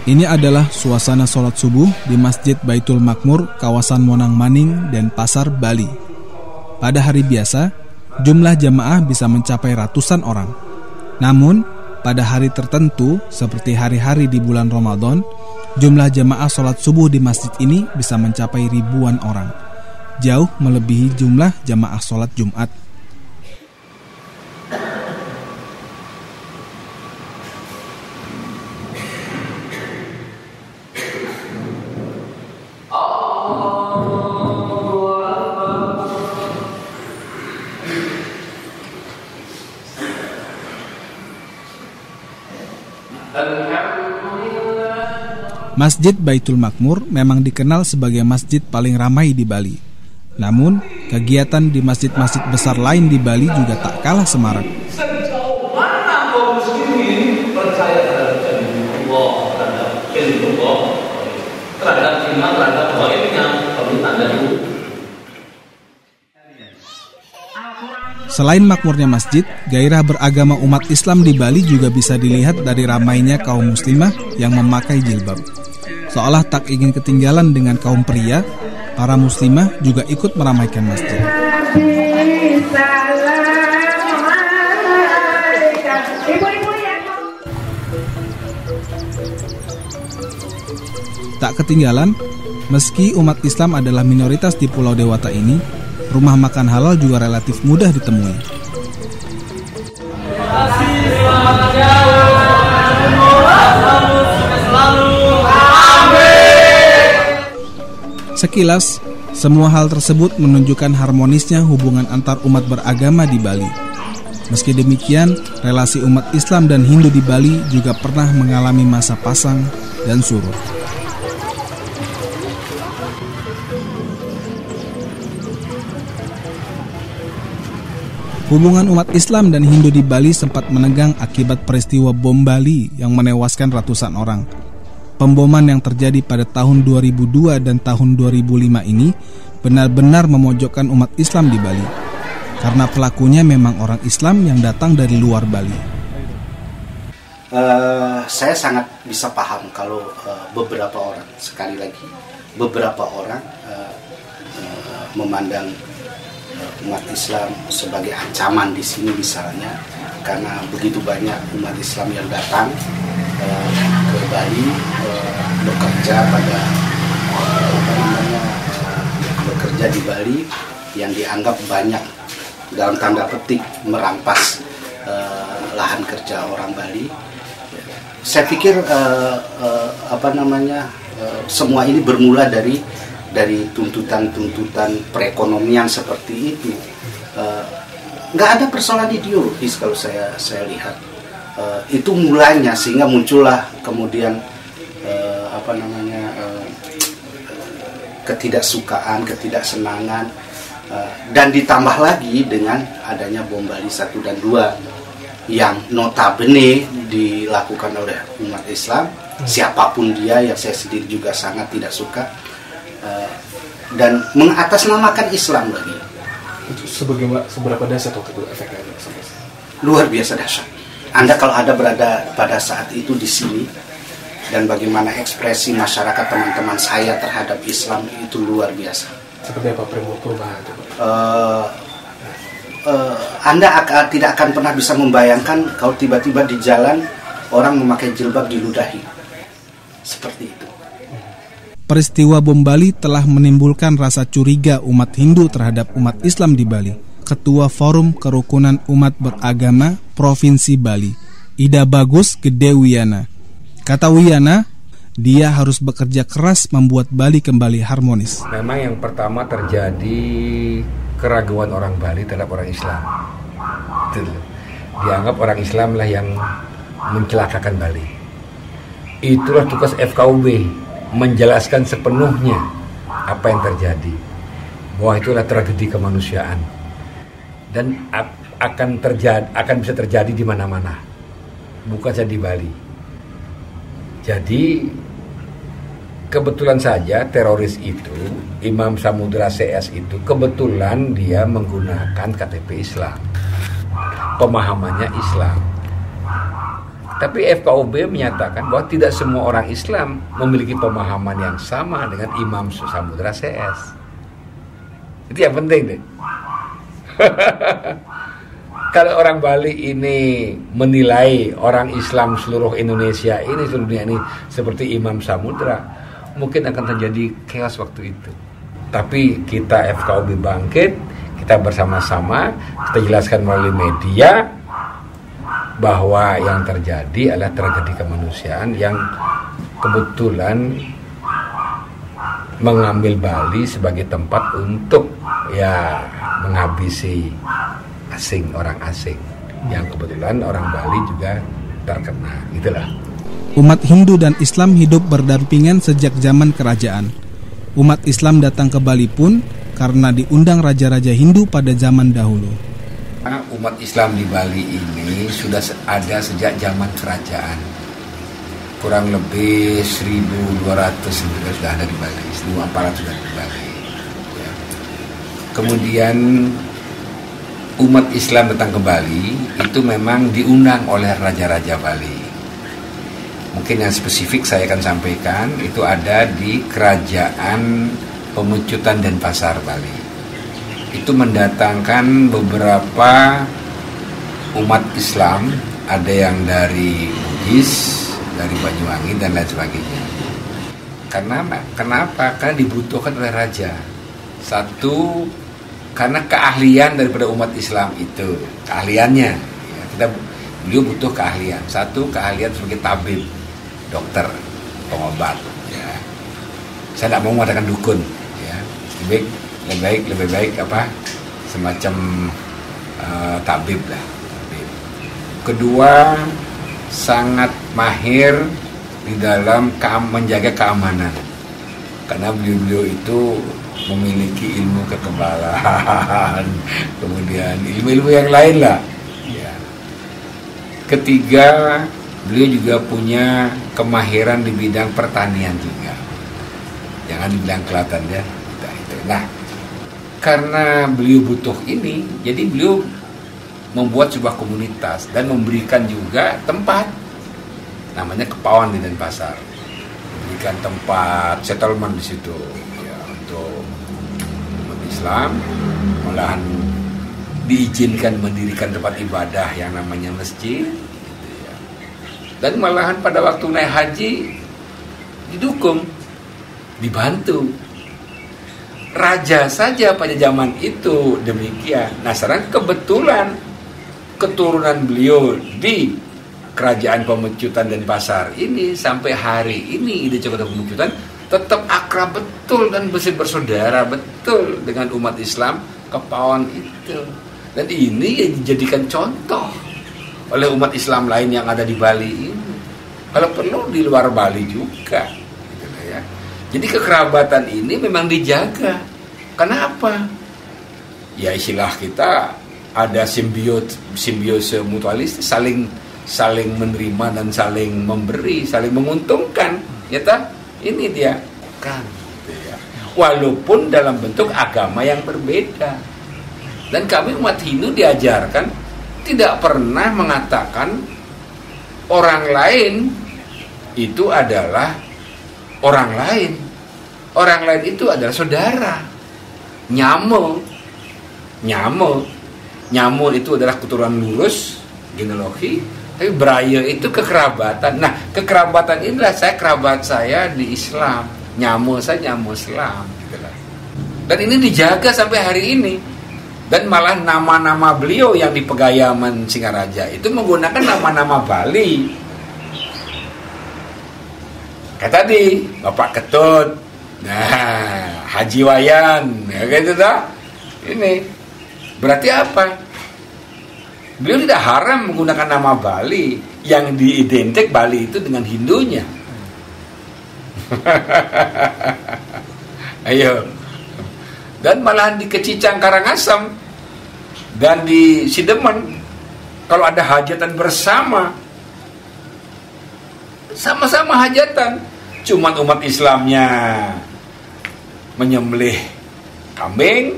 Ini adalah suasana sholat subuh di Masjid Baitul Makmur, kawasan Monang Maning, Denpasar, Bali. Pada hari biasa, jumlah jamaah bisa mencapai ratusan orang. Namun, pada hari tertentu, seperti hari-hari di bulan Ramadan, jumlah jamaah sholat subuh di masjid ini bisa mencapai ribuan orang, jauh melebihi jumlah jamaah sholat Jumat. Masjid Baitul Makmur memang dikenal sebagai masjid paling ramai di Bali. Namun, kegiatan di masjid-masjid besar lain di Bali juga tak kalah semarak. Sejauh mana kaum muslimin percaya terhadap Allah, terhadap iman, terhadap gaibnya, permintaan dari Allah. Selain makmurnya masjid, gairah beragama umat Islam di Bali juga bisa dilihat dari ramainya kaum muslimah yang memakai jilbab. Seolah tak ingin ketinggalan dengan kaum pria, para muslimah juga ikut meramaikan masjid. Tak ketinggalan, meski umat Islam adalah minoritas di Pulau Dewata ini, rumah makan halal juga relatif mudah ditemui. Sekilas, semua hal tersebut menunjukkan harmonisnya hubungan antar umat beragama di Bali. Meski demikian, relasi umat Islam dan Hindu di Bali juga pernah mengalami masa pasang dan surut. Hubungan umat Islam dan Hindu di Bali sempat menegang akibat peristiwa bom Bali yang menewaskan ratusan orang. Pemboman yang terjadi pada tahun 2002 dan tahun 2005 ini benar-benar memojokkan umat Islam di Bali, karena pelakunya memang orang Islam yang datang dari luar Bali. Saya sangat bisa paham kalau beberapa orang, sekali lagi, beberapa orang memandang umat Islam sebagai ancaman di sini misalnya, karena begitu banyak umat Islam yang datang ke Bali bekerja bekerja di Bali yang dianggap banyak dalam tanda petik merampas lahan kerja orang Bali. Saya pikir semua ini bermula dari tuntutan-tuntutan perekonomian seperti itu. Nggak ada persoalan ideologis kalau saya lihat. Itu mulanya, sehingga muncullah kemudian ketidaksukaan, ketidaksenangan, dan ditambah lagi dengan adanya bom Bali 1 dan 2 yang notabene dilakukan oleh umat Islam, siapapun dia, yang saya sendiri juga sangat tidak suka, dan mengatasnamakan Islam lagi. Seberapa dahsyat waktu itu efeknya? Luar biasa dahsyat. Anda kalau ada berada pada saat itu di sini, dan bagaimana ekspresi masyarakat teman-teman saya terhadap Islam itu luar biasa. Seperti apa perubahan itu? Anda tidak akan pernah bisa membayangkan kalau tiba-tiba di jalan orang memakai jilbab diludahi. Seperti itu. Peristiwa bom Bali telah menimbulkan rasa curiga umat Hindu terhadap umat Islam di Bali. Ketua Forum Kerukunan Umat Beragama Provinsi Bali, Ida Bagus Gede Wiyana. Kata Wiyana, dia harus bekerja keras membuat Bali kembali harmonis. Memang yang pertama terjadi keraguan orang Bali terhadap orang Islam. Dianggap orang Islam lah yang mencelakakan Bali. Itulah tugas FKUB, menjelaskan sepenuhnya apa yang terjadi, bahwa itulah tragedi kemanusiaan dan akan bisa terjadi di mana-mana, bukan saja di Bali. Jadi kebetulan saja teroris itu, Imam Samudra CS itu, kebetulan dia menggunakan KTP Islam, pemahamannya Islam. Tapi FKUB menyatakan bahwa tidak semua orang Islam memiliki pemahaman yang sama dengan Imam Samudra CS. Itu yang penting deh. Kalau orang Bali ini menilai orang Islam seluruh Indonesia ini, seluruh dunia ini seperti Imam Samudra, mungkin akan terjadi chaos waktu itu. Tapi kita FKUB bangkit, kita bersama-sama, kita jelaskan melalui media bahwa yang terjadi adalah tragedi kemanusiaan yang kebetulan mengambil Bali sebagai tempat untuk menghabisi orang asing yang kebetulan orang Bali juga terkena. Itulah. Umat Hindu dan Islam hidup berdampingan sejak zaman kerajaan. Umat Islam datang ke Bali pun karena diundang raja-raja Hindu pada zaman dahulu. Umat Islam di Bali ini sudah ada sejak zaman kerajaan. Kurang lebih 1.200 sudah ada di Bali, 1.400 sudah di Bali. Ya. Kemudian umat Islam datang ke Bali itu memang diundang oleh raja-raja Bali. Mungkin yang spesifik saya akan sampaikan itu ada di Kerajaan Pemecutan Denpasar Bali. Itu mendatangkan beberapa umat Islam, ada yang dari Bugis, dari Banyuwangi dan lain sebagainya. Kenapa? Karena dibutuhkan oleh raja. Satu, karena keahlian daripada umat Islam itu, keahliannya. Ya, beliau butuh keahlian. Satu, keahlian sebagai tabib, dokter, pengobat. Ya. Saya tidak mau mengatakan dukun. Ya. Lebih baik semacam tabib lah. Kedua, sangat mahir di dalam menjaga keamanan, karena beliau itu memiliki ilmu kekebalan, kemudian ilmu-ilmu yang lain lah. Ya. Ketiga, beliau juga punya kemahiran di bidang pertanian juga, jangan dibilang kelihatan ya. Nah, karena beliau butuh ini, jadi beliau membuat sebuah komunitas dan memberikan juga tempat, namanya Kepaon di Denpasar. Memberikan tempat settlement di situ ya, untuk umat Islam. Malahan diizinkan mendirikan tempat ibadah yang namanya masjid. Gitu ya. Dan malahan pada waktu naik haji didukung, dibantu. Raja saja pada zaman itu demikian. Nah sekarang kebetulan keturunan beliau di Kerajaan Pemecutan Denpasar ini sampai hari ini di Jakarta Pemecutan tetap akrab betul dan bersaudara betul dengan umat Islam Kepaon itu. Dan ini yang dijadikan contoh oleh umat Islam lain yang ada di Bali ini. Kalau perlu di luar Bali juga. Jadi kekerabatan ini memang dijaga. Kenapa? Ya istilah kita ada simbiose mutualis, saling menerima dan saling memberi, saling menguntungkan. Ya tak? Ini dia kan. Ya. Walaupun dalam bentuk agama yang berbeda. Dan kami umat Hindu diajarkan tidak pernah mengatakan orang lain itu adalah orang lain. Orang lain itu adalah saudara. Nyamo itu adalah keturunan lurus, genealogi. Tapi Braya itu kekerabatan. Nah, kekerabatan inilah kerabat saya di Islam. Nyamo saya nyamo Islam. Gitulah. Dan ini dijaga sampai hari ini. Dan malah nama-nama beliau yang di Pegayaman Singaraja itu menggunakan nama-nama Bali. Kayak tadi, Bapak Ketut, nah, Haji Wayan, ya gitu dah. Ini berarti apa? Beliau tidak haram menggunakan nama Bali yang diidentik Bali itu dengan Hindunya. Ayo. Dan malahan di Kecicang Karangasem dan di Sidemen kalau ada hajatan bersama sama-sama hajatan, cuman umat Islamnya menyembelih kambing,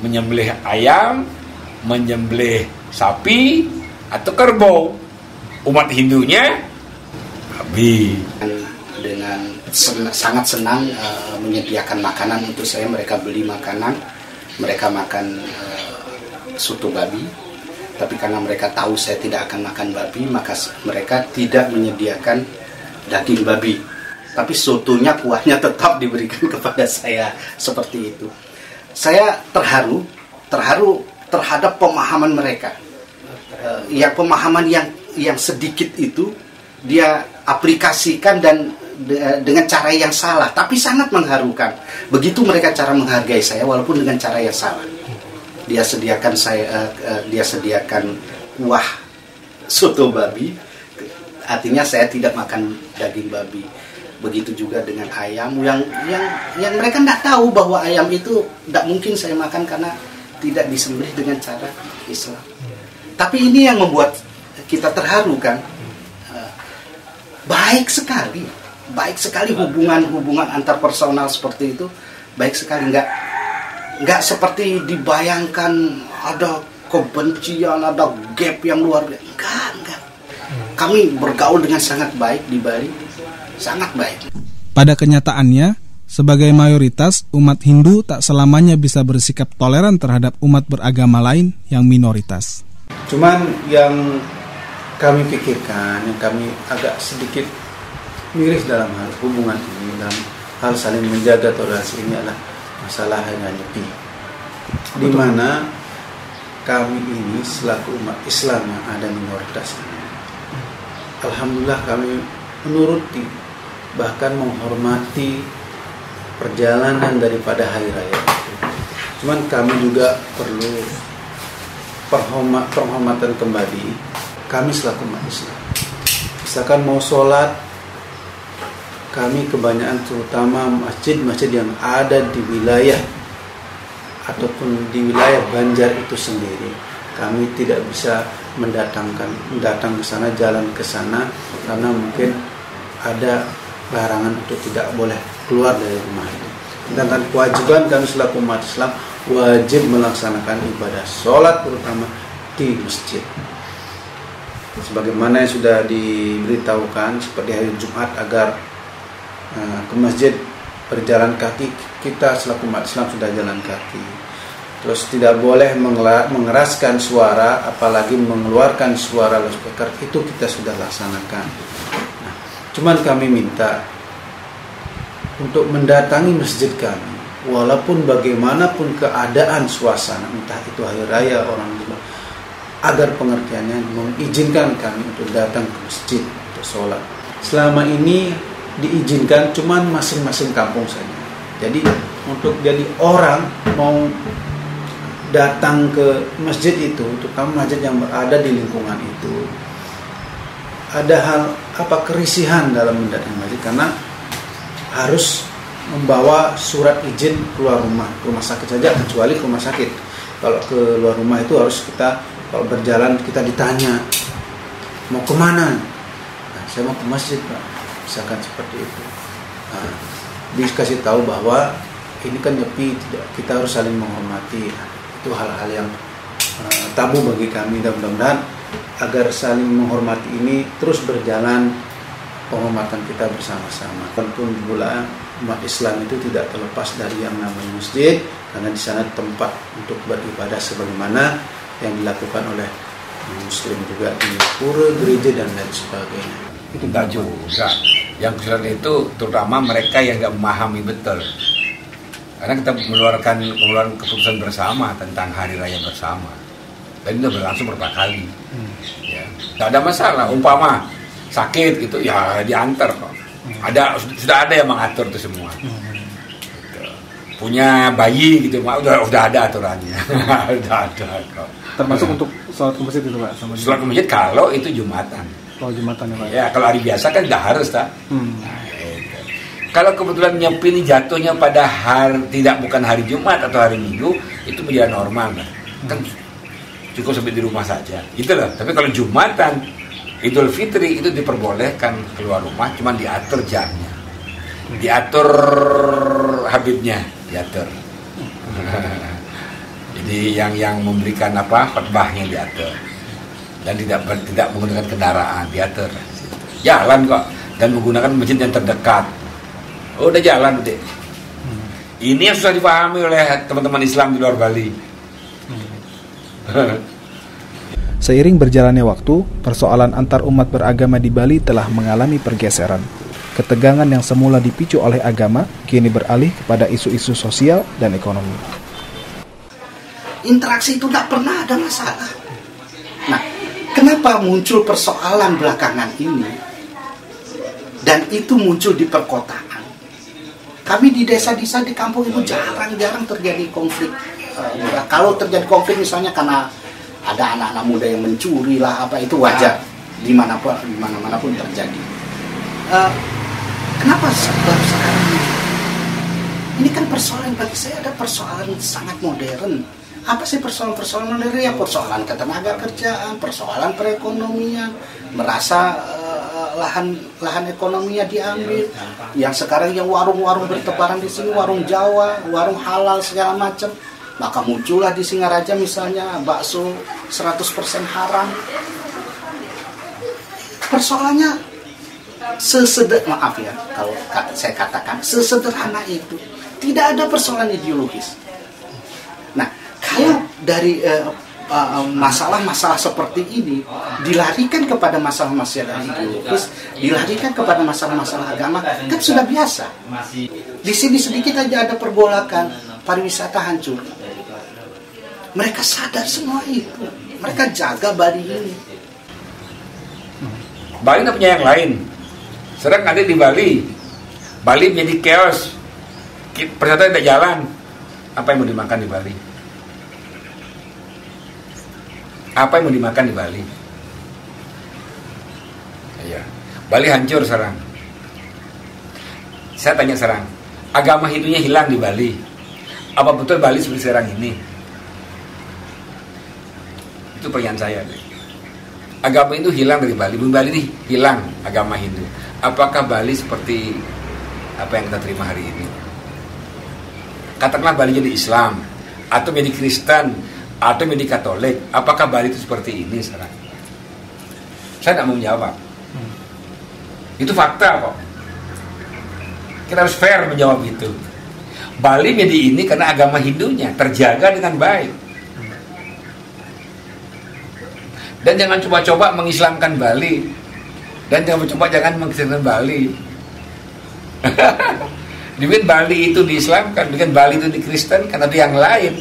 menyembelih ayam, menyembelih sapi atau kerbau. umat Hindunya babi. Dengan sangat senang menyediakan makanan untuk saya. Mereka beli makanan, mereka makan soto babi. Tapi karena mereka tahu saya tidak akan makan babi, maka mereka tidak menyediakan daging babi. Tapi sotonya, kuahnya tetap diberikan kepada saya, seperti itu. Saya terharu terhadap pemahaman mereka. Yang pemahaman yang sedikit itu dia aplikasikan dan dengan cara yang salah, tapi sangat mengharukan. Begitu mereka cara menghargai saya, walaupun dengan cara yang salah. Dia sediakan kuah soto babi, artinya saya tidak makan daging babi. Begitu juga dengan ayam yang mereka tidak tahu bahwa ayam itu tidak mungkin saya makan karena tidak disembelih dengan cara Islam. Tapi ini yang membuat kita terharu kan. Baik sekali hubungan antar personal seperti itu, baik sekali, nggak seperti dibayangkan ada kebencian, ada gap yang luar biasa. Enggak. Kami bergaul dengan sangat baik di Bali, sangat baik. Pada kenyataannya, sebagai mayoritas, umat Hindu tak selamanya bisa bersikap toleran terhadap umat beragama lain yang minoritas. Cuman yang kami pikirkan, yang kami agak sedikit miris dalam hal hubungan ini, dalam hal saling menjaga toleransi ini adalah masalah nyepi, di mana kami ini selaku umat Islam yang ada minoritas ini, alhamdulillah kami menuruti, bahkan menghormati perjalanan daripada hari raya itu. Cuman kami juga perlu penghormatan kembali. Kami selaku umat Islam, misalkan mau sholat, kami kebanyakan terutama masjid-masjid yang ada di wilayah ataupun di wilayah Banjar itu sendiri, kami tidak bisa datang ke sana, jalan ke sana, karena mungkin ada larangan untuk tidak boleh keluar dari rumah itu. Dan kewajiban kami selaku umat Islam wajib melaksanakan ibadah sholat terutama di masjid. Sebagaimana yang sudah diberitahukan seperti hari Jumat agar ke masjid berjalan kaki, kita selaku umat Islam sudah jalan kaki. Terus tidak boleh mengeraskan suara, apalagi mengeluarkan suara loudspeaker, itu kita sudah laksanakan. Nah, cuman kami minta untuk mendatangi masjid kami, walaupun bagaimanapun keadaan suasana, entah itu hari raya orang tua, agar pengertiannya mengizinkan kami untuk datang ke masjid untuk sholat. Selama ini diizinkan cuman masing-masing kampung saja. Jadi untuk jadi orang mau datang ke masjid itu, terutama masjid yang berada di lingkungan itu, ada hal kerisihan dalam mendatangi masjid karena harus membawa surat izin keluar rumah. Ke rumah sakit saja, kecuali ke rumah sakit. Kalau ke luar rumah itu harus kita, kalau berjalan kita ditanya mau kemana. Nah, saya mau ke masjid Pak, misalkan seperti itu. Nah, dikasih tahu bahwa ini kan nyepi, kita harus saling menghormati. Nah, itu hal-hal yang tabu bagi kami, dan mudah-mudahan agar saling menghormati ini terus berjalan, penghormatan kita bersama-sama. Walaupun pula umat Islam itu tidak terlepas dari yang namanya masjid, karena di sana tempat untuk beribadah sebagaimana yang dilakukan oleh Muslim juga di pura, gereja dan lain sebagainya. Itu enggak juga. Yang kesulitan itu terutama mereka yang enggak memahami betul. Karena kita mengeluarkan keputusan bersama tentang hari raya bersama. Dan itu berlangsung berapa kali. Ya, enggak ada masalah. Umpama sakit gitu ya diantar kok. Sudah ada yang mengatur itu semua. Punya bayi gitu, udah ada aturannya. Udah ada kok. Termasuk untuk sholat ke masjid itu Pak? Sholat ke masjid kalau itu Jumatan. Oh Jumatan ya Pak? Ya kalau hari biasa kan tidak harus tak. Nah, kalau kebetulan nyepi ini jatuhnya pada bukan hari Jumat atau hari Minggu, itu menjadi normal kan. Kan cukup sampai di rumah saja. Gitu loh. Tapi kalau Jumatan, Idul Fitri itu diperbolehkan keluar rumah, cuman diatur jamnya, diatur Habibnya, diatur. Jadi yang memberikan khotbahnya diatur. dan tidak menggunakan kendaraan, dia jalan kok dan menggunakan masjid yang terdekat. Udah jalan deh. Ini yang susah dipahami oleh teman-teman Islam di luar Bali. Seiring berjalannya waktu, persoalan antar umat beragama di Bali telah mengalami pergeseran. Ketegangan yang semula dipicu oleh agama kini beralih kepada isu-isu sosial dan ekonomi. Interaksi itu tidak pernah ada masalah. Nah, kenapa muncul persoalan belakangan ini? Dan itu muncul di perkotaan. Kami di desa-desa di kampung itu jarang-jarang terjadi konflik. Kalau terjadi konflik misalnya karena ada anak-anak muda yang mencuri lah apa, itu wajar dimana-mana pun terjadi. Kenapa baru sekarang ini? Ini kan persoalan, bagi saya ada persoalan sangat modern. Apa sih persoalan modern? Ya persoalan ketenaga kerjaan, persoalan perekonomian, merasa lahan ekonominya diambil. Yang sekarang yang warung-warung bertebaran di sini, warung Jawa, warung halal segala macam. Maka muncullah di Singaraja misalnya bakso 100% haram. Persoalannya maaf ya kalau saya katakan sesederhana itu. Tidak ada persoalan ideologis. Nah, kalau dari masalah-masalah seperti ini dilarikan kepada masalah-masalah ideologis, dilarikan kepada masalah-masalah agama, kan sudah biasa. Di sini sedikit aja ada pergolakan, pariwisata hancur. Mereka sadar semua itu. Mereka jaga Bali ini. Bali tidak punya yang lain. Sedang ada di Bali. Bali menjadi chaos. Persatuan tidak jalan. Apa yang mau dimakan di Bali? Apa yang mau dimakan di Bali? Iya. Bali hancur sekarang. Saya tanya sekarang, agama Hindunya hilang di Bali. Apa betul Bali seperti sekarang ini? Itu pertanyaan saya. Agama Hindu hilang dari Bali. Bali ini hilang agama Hindu. Apakah Bali seperti apa yang kita terima hari ini? Katakanlah Bali jadi Islam, atau jadi Kristen, atau menjadi Katolik. Apakah Bali itu seperti ini sekarang? Saya tidak mau menjawab. Itu fakta kok. Kita harus fair menjawab itu. Bali menjadi ini karena agama Hindunya terjaga dengan baik. Dan jangan coba-coba mengislamkan Bali. Dan jangan mengislamkan Bali. Bikin Bali itu diislamkan, bikin Bali itu dikristenkan, atau yang lain.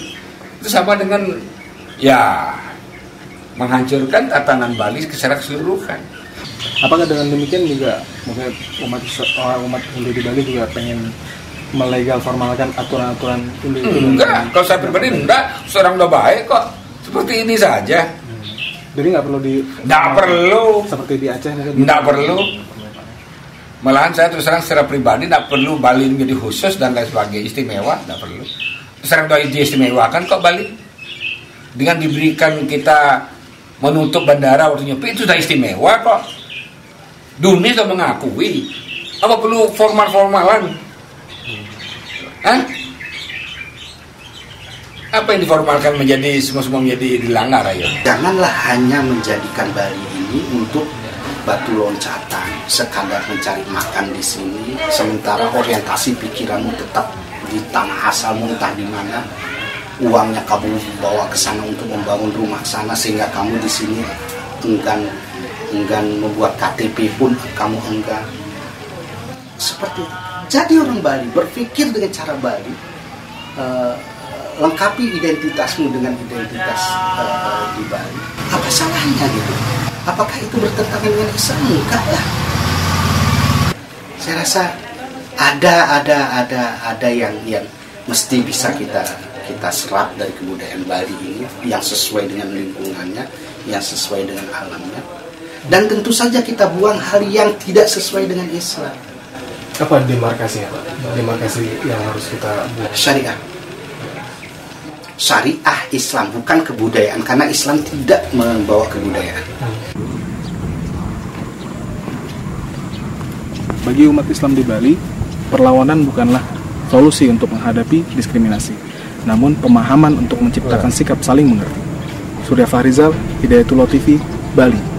Itu sama dengan ya menghancurkan tatanan Bali secara keseluruhan. Apakah dengan demikian juga mungkin umat Hindu di Bali juga pengen melegal formalkan aturan-aturan Hindu? Enggak, kalau saya pribadi enggak, seorang udah baik kok. Seperti ini saja. Jadi nggak perlu nggak perlu seperti di Aceh mungkin? Nggak perlu. Malahan saya terus terang secara pribadi nggak perlu Bali menjadi khusus dan lain sebagainya, istimewa, nggak perlu. Terus terang doa diistimewakan kok Bali. Dengan diberikan kita menutup bandara waktu nyepi itu sudah istimewa kok. Dunia sudah mengakui. Apa perlu formal-formalan? Hah? Apa yang diformalkan menjadi semua menjadi dilanggar ayo? Janganlah hanya menjadikan Bali ini untuk batu loncatan, sekadar mencari makan di sini, sementara orientasi pikiranmu tetap di tanah asalmu, entah di mana. Uangnya kamu bawa ke sana untuk membangun rumah sana, sehingga kamu di sini enggan membuat KTP pun kamu enggan. Seperti itu. Jadi orang Bali berpikir dengan cara Bali. Lengkapi identitasmu dengan identitas di Bali. Apa salahnya gitu? Apakah itu bertentangan dengan Islam? Enggak lah. Saya rasa ada yang mesti bisa kita serap dari kebudayaan Bali ini, yang sesuai dengan lingkungannya, yang sesuai dengan alamnya. Dan tentu saja kita buang hal yang tidak sesuai dengan Islam. Apa demarkasinya, Pak? Demarkasi yang harus kita buang? Syariah Islam, bukan kebudayaan, karena Islam tidak membawa kebudayaan. Bagi umat Islam di Bali, perlawanan bukanlah solusi untuk menghadapi diskriminasi, namun pemahaman untuk menciptakan sikap saling mengerti. Surya Fahrizal, Hidayatullah TV, Bali.